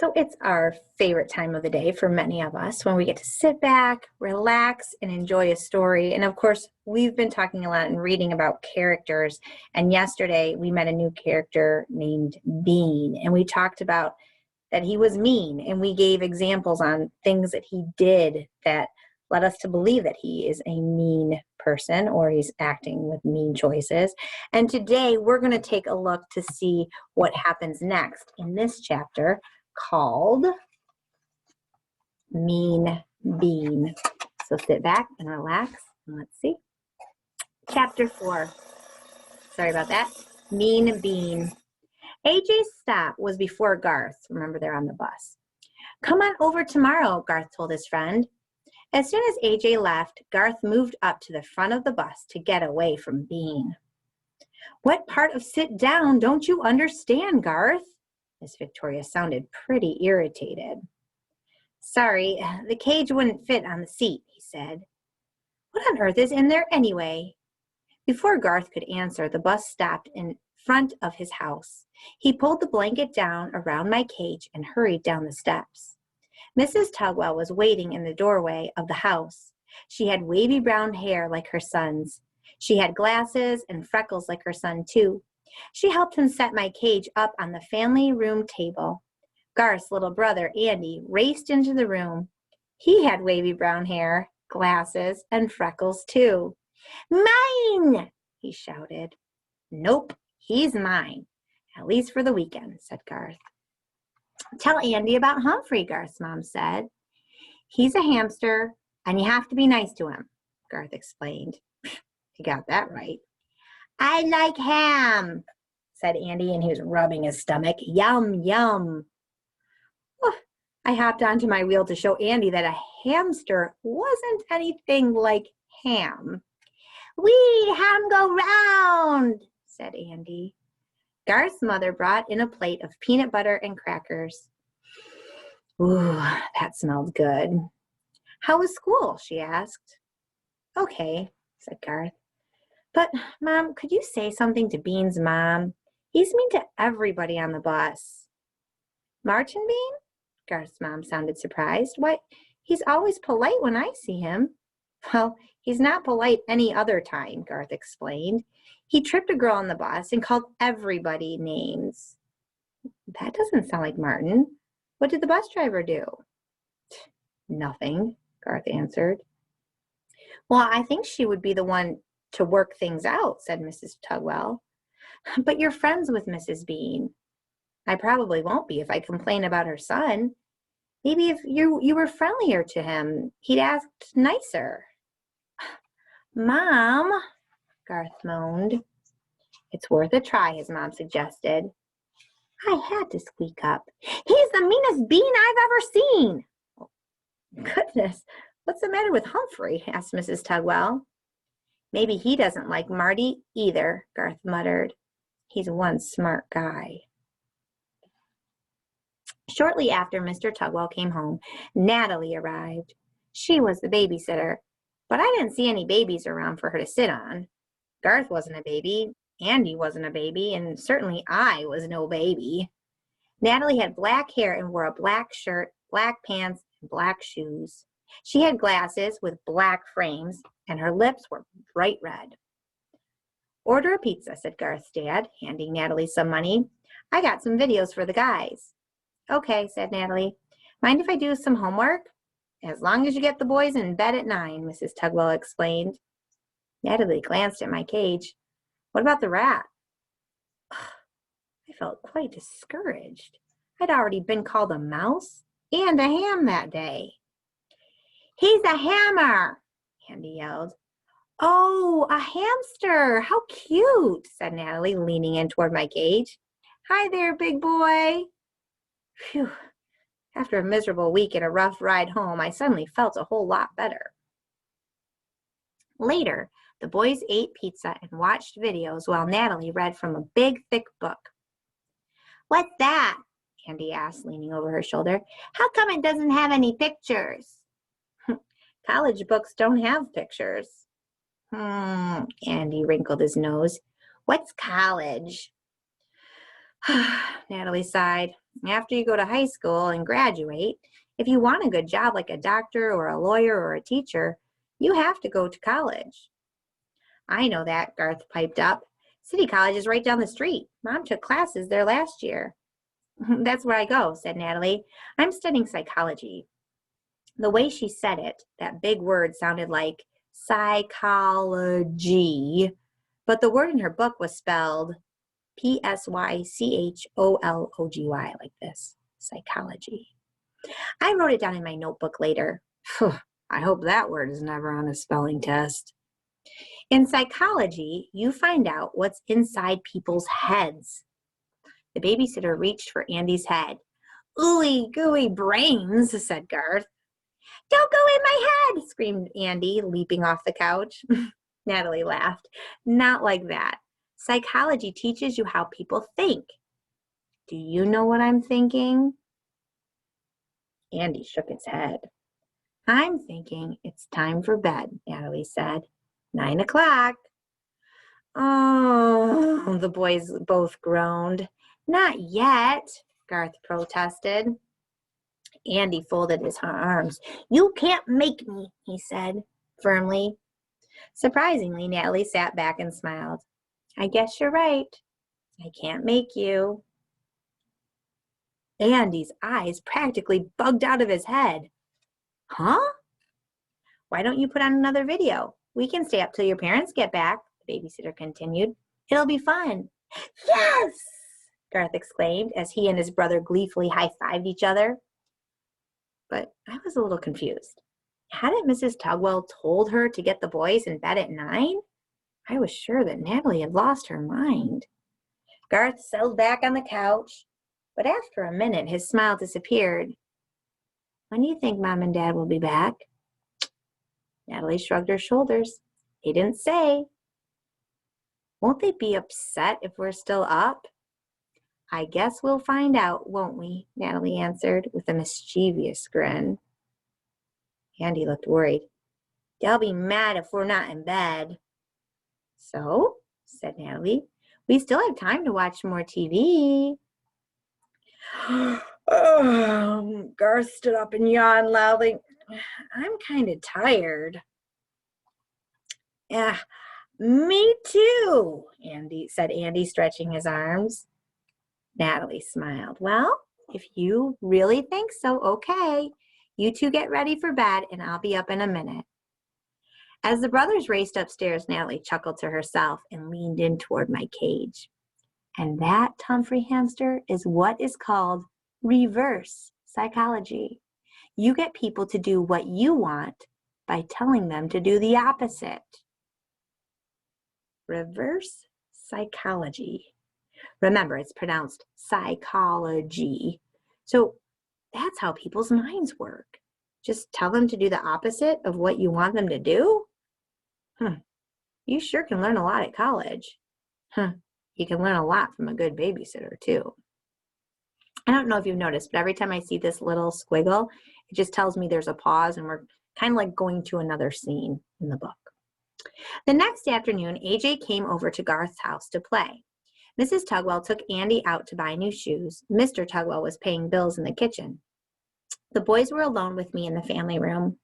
So it's our favorite time of the day for many of us when we get to sit back, relax, and enjoy a story. And of course, we've been talking a lot and reading about characters. And yesterday we met a new character named Bean, and we talked about that he was mean, and we gave examples on things that he did that led us to believe that he is a mean person or he's acting with mean choices. And today we're going to take a look to see what happens next in this chapter called Mean Bean. So sit back and relax and let's see. Chapter 4. Sorry about that. Mean Bean. AJ's stop was before Garth. Remember, they're on the bus. Come on over tomorrow, Garth told his friend. As soon as AJ left, Garth moved up to the front of the bus to get away from Bean. What part of sit down don't you understand, Garth? Miss Victoria sounded pretty irritated. Sorry, the cage wouldn't fit on the seat, he said. What on earth is in there anyway? Before Garth could answer, the bus stopped in front of his house. He pulled the blanket down around my cage and hurried down the steps. Mrs. Tugwell was waiting in the doorway of the house. She had wavy brown hair like her son's. She had glasses and freckles like her son, too. She helped him set my cage up on the family room table. Garth's little brother, Andy, raced into the room. He had wavy brown hair, glasses, and freckles, too. Mine! He shouted. Nope, he's mine, at least for the weekend, said Garth. Tell Andy about Humphrey, Garth's mom said. He's a hamster, and you have to be nice to him, Garth explained. He got that right. I like ham, said Andy, and he was rubbing his stomach. Yum, yum. Oh, I hopped onto my wheel to show Andy that a hamster wasn't anything like ham. Wee, ham go round, said Andy. Garth's mother brought in a plate of peanut butter and crackers. Ooh, that smelled good. How was school? She asked. Okay, said Garth. But, Mom, could you say something to Bean's mom? He's mean to everybody on the bus. Martin Bean? Garth's mom sounded surprised. Why, he's always polite when I see him. Well, he's not polite any other time, Garth explained. He tripped a girl on the bus and called everybody names. That doesn't sound like Martin. What did the bus driver do? Nothing, Garth answered. Well, I think she would be the one to work things out, said Mrs. Tugwell. But you're friends with Mrs. Bean. I probably won't be if I complain about her son. Maybe if you were friendlier to him, he'd act nicer. Mom, Garth moaned. It's worth a try, his mom suggested. I had to squeak up. He's the meanest bean I've ever seen. Oh, goodness, what's the matter with Humphrey? Asked Mrs. Tugwell. Maybe he doesn't like Marty either, Garth muttered. He's one smart guy. Shortly after Mr. Tugwell came home, Natalie arrived. She was the babysitter, but I didn't see any babies around for her to sit on. Garth wasn't a baby, Andy wasn't a baby, and certainly I was no baby. Natalie had black hair and wore a black shirt, black pants, and black shoes. She had glasses with black frames, and her lips were bright red. Order a pizza, said Garth's dad, handing Natalie some money. I got some videos for the guys. Okay, said Natalie. Mind if I do some homework? As long as you get the boys in bed at 9, Mrs. Tugwell explained. Natalie glanced at my cage. What about the rat? I felt quite discouraged. I'd already been called a mouse and a ham that day. He's a hammer, Andy yelled. Oh, a hamster. How cute, said Natalie, leaning in toward my cage. Hi there, big boy. Phew. After a miserable week and a rough ride home, I suddenly felt a whole lot better. Later, the boys ate pizza and watched videos while Natalie read from a big, thick book. What's that? Andy asked, leaning over her shoulder. How come it doesn't have any pictures? College books don't have pictures. Andy wrinkled his nose. What's college? Natalie sighed. After you go to high school and graduate, if you want a good job like a doctor or a lawyer or a teacher, you have to go to college. I know that, Garth piped up. City College is right down the street. Mom took classes there last year. That's where I go, said Natalie. I'm studying psychology. The way she said it, that big word sounded like psychology, but the word in her book was spelled Psychology, like this, psychology. I wrote it down in my notebook later. I hope that word is never on a spelling test. In psychology, you find out what's inside people's heads. The babysitter reached for Andy's head. Ooey gooey brains, said Garth. Don't go in my head, screamed Andy, leaping off the couch. Natalie laughed. Not like that. Psychology teaches you how people think. Do you know what I'm thinking? Andy shook his head. I'm thinking it's time for bed, Natalie said. 9 o'clock. Oh, the boys both groaned. Not yet, Garth protested. Andy folded his arms. You can't make me, he said firmly. Surprisingly, Natalie sat back and smiled. I guess you're right. I can't make you. Andy's eyes practically bugged out of his head. Huh? Why don't you put on another video? We can stay up till your parents get back, the babysitter continued. It'll be fun. Yes! Garth exclaimed as he and his brother gleefully high-fived each other. But I was a little confused. Hadn't Mrs. Tugwell told her to get the boys in bed at 9? I was sure that Natalie had lost her mind. Garth settled back on the couch, but after a minute his smile disappeared. When do you think Mom and Dad will be back? Natalie shrugged her shoulders. They didn't say. Won't they be upset if we're still up? I guess we'll find out, won't we? Natalie answered with a mischievous grin. Andy looked worried. They'll be mad if we're not in bed. So, said Natalie, we still have time to watch more TV. Garth stood up and yawned loudly. I'm kind of tired. Yeah, me too, said Andy, stretching his arms. Natalie smiled. Well, if you really think so, okay. You two get ready for bed, and I'll be up in a minute. As the brothers raced upstairs, Natalie chuckled to herself and leaned in toward my cage. And that, Humphrey hamster, is what is called reverse psychology. You get people to do what you want by telling them to do the opposite. Reverse psychology. Remember, it's pronounced psychology. So that's how people's minds work. Just tell them to do the opposite of what you want them to do? You sure can learn a lot at college. You can learn a lot from a good babysitter, too. I don't know if you've noticed, but every time I see this little squiggle, it just tells me there's a pause and we're kind of like going to another scene in the book. The next afternoon, AJ came over to Garth's house to play. Mrs. Tugwell took Andy out to buy new shoes. Mr. Tugwell was paying bills in the kitchen. The boys were alone with me in the family room.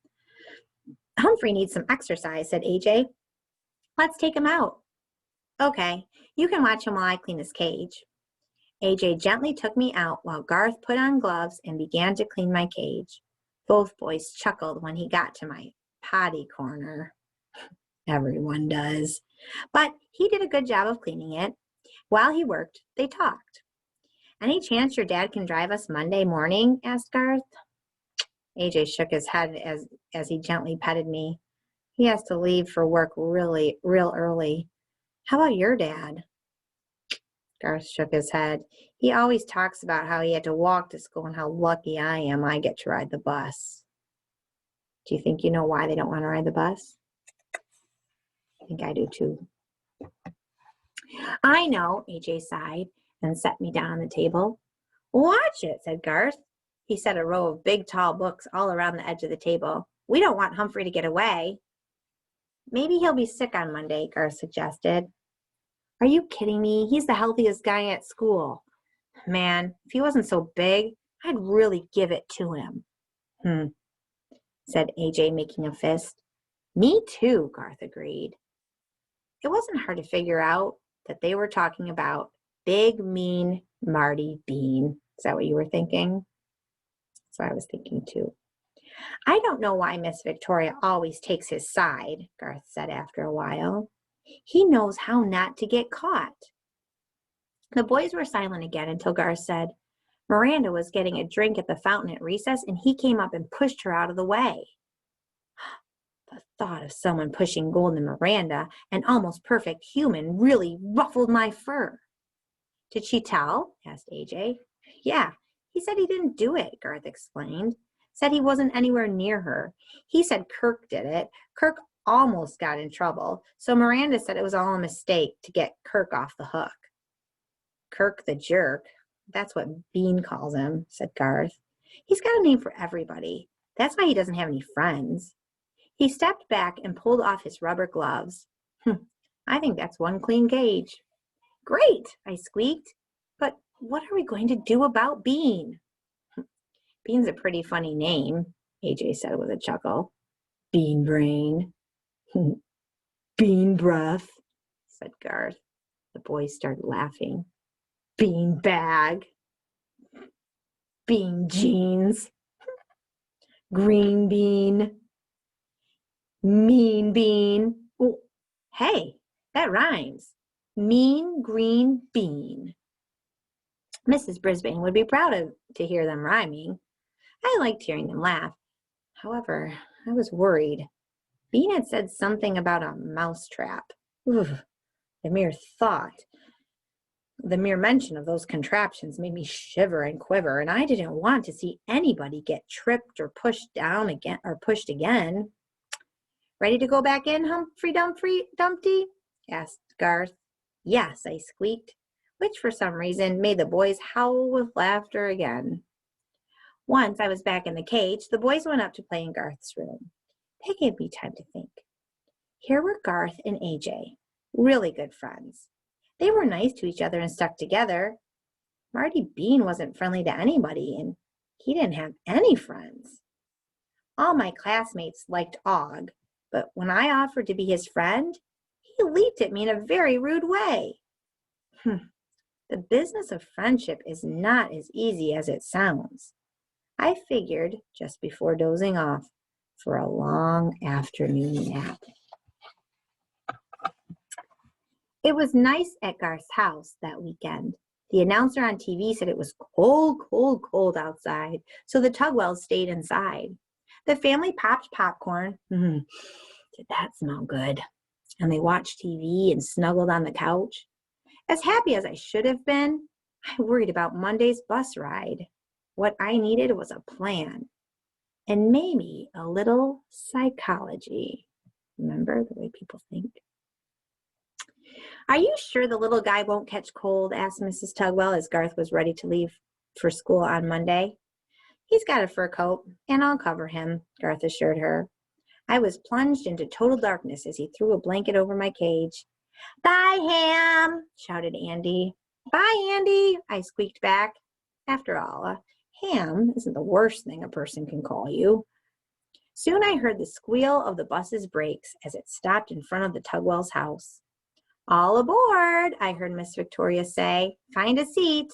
Humphrey needs some exercise, said AJ. Let's take him out. Okay, you can watch him while I clean his cage. AJ gently took me out while Garth put on gloves and began to clean my cage. Both boys chuckled when he got to my potty corner. Everyone does. But he did a good job of cleaning it. While he worked, they talked. Any chance your dad can drive us Monday morning? Asked Garth. AJ shook his head as he gently petted me. He has to leave for work real early. How about your dad? Garth shook his head. He always talks about how he had to walk to school and how lucky I am I get to ride the bus. Do you think you know why they don't want to ride the bus? I think I do too. I know, AJ sighed and set me down on the table. Watch it, said Garth. He set a row of big, tall books all around the edge of the table. We don't want Humphrey to get away. Maybe he'll be sick on Monday, Garth suggested. Are you kidding me? He's the healthiest guy at school. Man, if he wasn't so big, I'd really give it to him. Said AJ, making a fist. Me too, Garth agreed. It wasn't hard to figure out that they were talking about big, mean Marty Bean. Is that what you were thinking? That's what I was thinking too. I don't know why Miss Victoria always takes his side, Garth said after a while. He knows how not to get caught. The boys were silent again until Garth said, Miranda was getting a drink at the fountain at recess, and he came up and pushed her out of the way. The thought of someone pushing Golden Miranda, an almost perfect human, really ruffled my fur. Did she tell? Asked AJ. Yeah, he said he didn't do it, Garth explained. Said he wasn't anywhere near her. He said Kirk did it. Kirk almost got in trouble, so Miranda said it was all a mistake to get Kirk off the hook. Kirk the jerk. That's what Bean calls him, said Garth. He's got a name for everybody. That's why he doesn't have any friends. He stepped back and pulled off his rubber gloves. I think that's one clean cage. Great, I squeaked. But what are we going to do about Bean? Bean's a pretty funny name, AJ said with a chuckle. Bean brain. Bean breath, said Garth. The boys started laughing. Bean bag. Bean jeans. Green bean. Mean bean. Oh, hey, that rhymes. Mean green bean. Mrs. Brisbane would be proud to hear them rhyming. I liked hearing them laugh. However, I was worried. Bean had said something about a mousetrap. The mere thought, the mere mention of those contraptions made me shiver and quiver, and I didn't want to see anybody get tripped or pushed down again or pushed again. Ready to go back in, Humphrey Dumpty? Asked Garth. Yes, I squeaked, which for some reason made the boys howl with laughter again. Once I was back in the cage, the boys went up to play in Garth's room. They gave me time to think. Here were Garth and AJ, really good friends. They were nice to each other and stuck together. Marty Bean wasn't friendly to anybody, and he didn't have any friends. All my classmates liked Og, but when I offered to be his friend, he leaped at me in a very rude way. The business of friendship is not as easy as it sounds. I figured, just before dozing off, for a long afternoon nap. It was nice at Garth's house that weekend. The announcer on TV said it was cold, cold, cold outside, so the Tugwells stayed inside. The family popped popcorn. Did that smell good? And they watched TV and snuggled on the couch. As happy as I should have been, I worried about Monday's bus ride. What I needed was a plan. And maybe a little psychology. Remember the way people think? Are you sure the little guy won't catch cold? Asked Mrs. Tugwell as Garth was ready to leave for school on Monday. He's got a fur coat, and I'll cover him, Garth assured her. I was plunged into total darkness as he threw a blanket over my cage. Bye, Ham, shouted Andy. Bye, Andy, I squeaked back. After all, Ham isn't the worst thing a person can call you. Soon I heard the squeal of the bus's brakes as it stopped in front of the Tugwell's house. All aboard, I heard Miss Victoria say. Find a seat.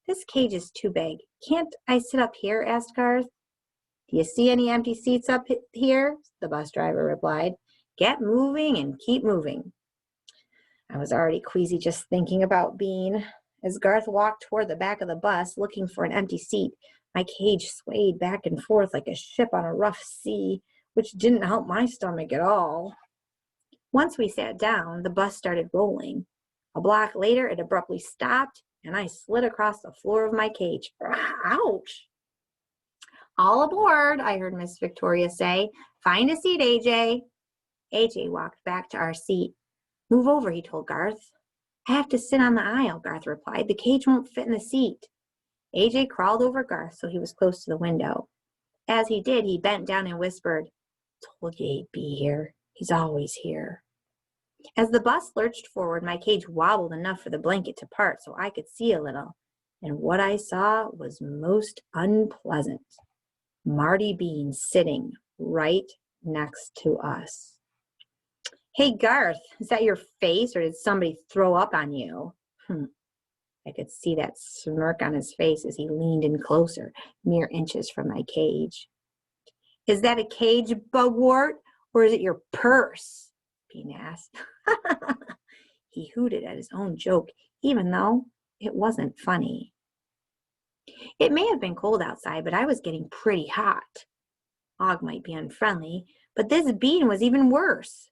This cage is too big. Can't I sit up here? Asked Garth. Do you see any empty seats up here? The bus driver replied. Get moving and keep moving. I was already queasy just thinking about Bean. As Garth walked toward the back of the bus, looking for an empty seat, my cage swayed back and forth like a ship on a rough sea, which didn't help my stomach at all. Once we sat down, the bus started rolling. A block later, it abruptly stopped, and I slid across the floor of my cage. Ouch! All aboard, I heard Miss Victoria say. Find a seat, AJ. AJ walked back to our seat. Move over, he told Garth. I have to sit on the aisle, Garth replied. The cage won't fit in the seat. AJ crawled over Garth so he was close to the window. As he did, he bent down and whispered, Told you he'd be here. He's always here. As the bus lurched forward, my cage wobbled enough for the blanket to part so I could see a little. and what I saw was most unpleasant. Marty Bean sitting right next to us. Hey, Garth, is that your face, or did somebody throw up on you? I could see that smirk on his face as he leaned in closer, mere inches from my cage. Is that a cage, Bugwort, or is it your purse? Bean asked. He hooted at his own joke, even though it wasn't funny. It may have been cold outside, but I was getting pretty hot. Og might be unfriendly, but this Bean was even worse.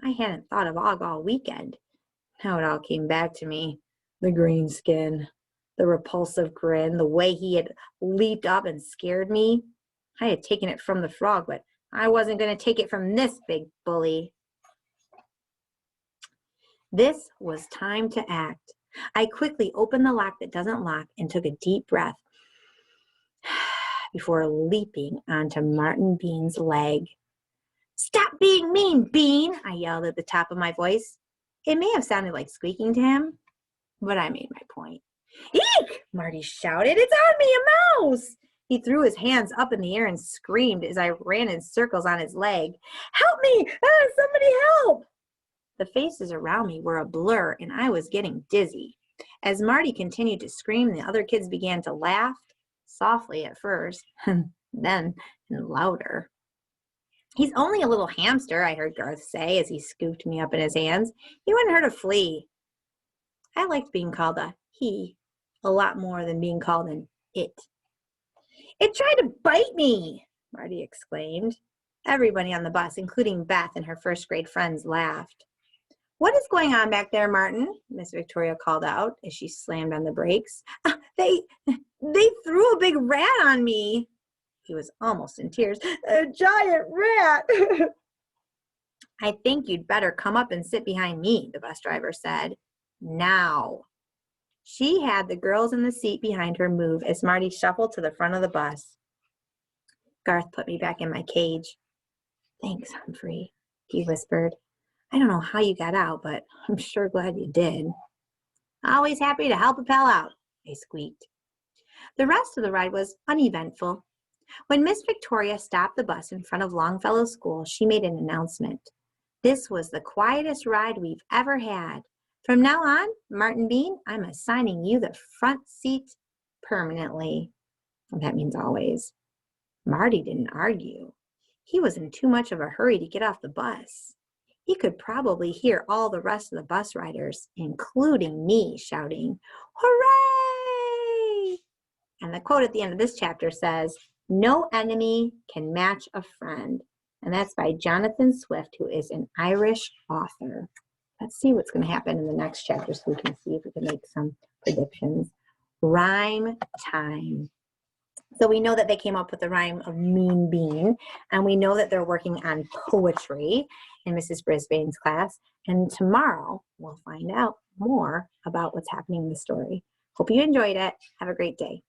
I hadn't thought of Og all weekend. Now it all came back to me. The green skin, the repulsive grin, the way he had leaped up and scared me. I had taken it from the frog, but I wasn't going to take it from this big bully. This was time to act. I quickly opened the lock that doesn't lock and took a deep breath before leaping onto Martin Bean's leg. Stop being mean, Bean, I yelled at the top of my voice. It may have sounded like squeaking to him, but I made my point. Eek! Marty shouted. It's on me, a mouse! He threw his hands up in the air and screamed as I ran in circles on his leg. Help me! Somebody help! The faces around me were a blur, and I was getting dizzy. As Marty continued to scream, the other kids began to laugh, softly at first, and then louder. He's only a little hamster, I heard Garth say as he scooped me up in his hands. He wouldn't hurt a flea. I liked being called a he a lot more than being called an it. It tried to bite me, Marty exclaimed. Everybody on the bus, including Beth and her first grade friends, laughed. What is going on back there, Martin? Miss Victoria called out as she slammed on the brakes. They threw a big rat on me. He was almost in tears. A giant rat. I think you'd better come up and sit behind me, the bus driver said. Now. She had the girls in the seat behind her move as Marty shuffled to the front of the bus. Garth put me back in my cage. Thanks, Humphrey, he whispered. I don't know how you got out, but I'm sure glad you did. Always happy to help a pal out, I squeaked. The rest of the ride was uneventful. When Miss Victoria stopped the bus in front of Longfellow School, she made an announcement. This was the quietest ride we've ever had. From now on, Martin Bean, I'm assigning you the front seat permanently. That means always. Marty didn't argue. He was in too much of a hurry to get off the bus. He could probably hear all the rest of the bus riders, including me, shouting, "Hooray!" And the quote at the end of this chapter says, "No enemy can match a friend." And that's by Jonathan Swift, who is an Irish author. Let's see what's going to happen in the next chapter so we can see if we can make some predictions. Rhyme time. So we know that they came up with the rhyme of mean bean, and we know that they're working on poetry in Mrs. Brisbane's class. And tomorrow we'll find out more about what's happening in the story. Hope you enjoyed it. Have a great day.